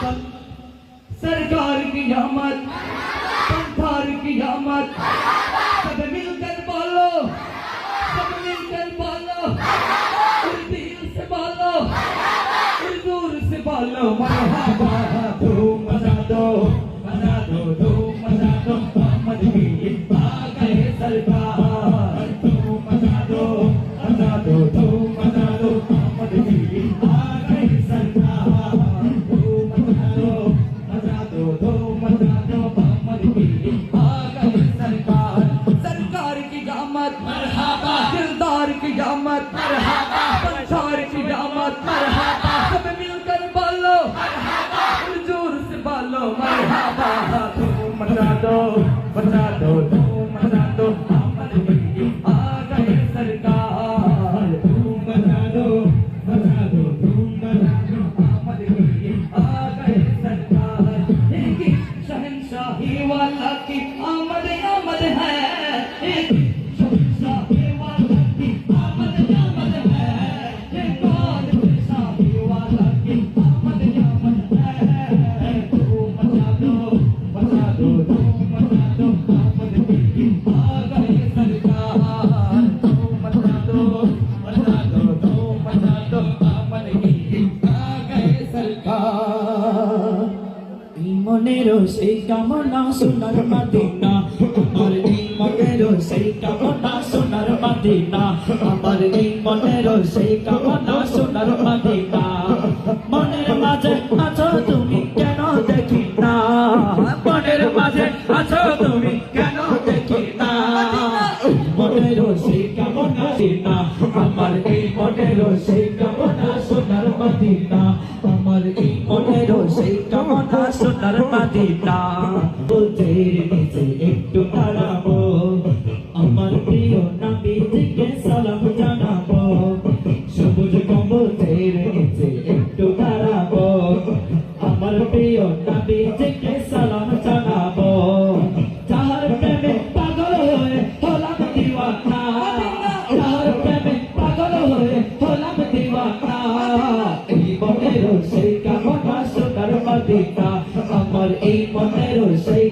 सरकार की आमद, संसार की आमद, सब मिलकर बोलो, सब मिलकर बोलो, दिल से बोलो, दूर से बोलो, मरहबा, धूम मचा दो, धूम मचा दो, मोहम्मद की आ गए सरकार, धूम मचा दो, धूम मचा दो, मोहम्मद की आ गए सरकार, धूम मचा दो, धूम मचा दो, मोहम्मद की आ गए सरकार, सरकार की आमद, मरहबा, दिलदार की आमद, मरहबा, संसार की आमद, मरहबा, सब मिलकर बोलो, मरहबा, जोर से बोलो, मरहबा, धूम मचा दो, धूम मचा दो, मोहम्मद की आ गए सरकार, धूम मचा दो, धूम मचा दो, मोहम्मद की आ गए सरकार, इनकी शहंशाही वाला की आमद आमद है, एक शहंशाही वाला की आमद आमद है, एक और शहंशाही वाला की आमद आमद है, धूम मचा दो, धूम मचा दो, मोहम्मद की आ गए सरकार, धूम मचा दो, धूम मचा दो, मोहम्मद की आ गए सरकार। মনেরও সেই কামনা সোনার মদিনা আমার এই মনেরও সেই কামনা সোনার মদিনা আমার এই মনেরও সেই কামনা সোনার মদিনা মনের মাঝে আছো তুমি কেন দেখি না মনের মাঝে আছো তুমি কেন দেখি না মনেরও সেই কামনা দিনা আমার এই মনেরও সেই কামনা সোনার মদিনা আমার এই মনেরও সেই কামনা সোনার মদিনা বুঝের নিচে একটু দাঁড়াবো আমার প্রিয় নবীজিকে সালাম জানাবো সবুজ গম্বুজের নিচে একটু দাঁড়াবো আমার প্রিয় নবীজিকে সালাম জানাবো যাহার প্রেমে পাগল হয়ে হলাম দিওয়ানা যাহার প্রেমে পাগল হয়ে হলাম দিওয়ানা এই মনেরও সেই কামনা সোনার মদিনা আমার এই মনেরও সেই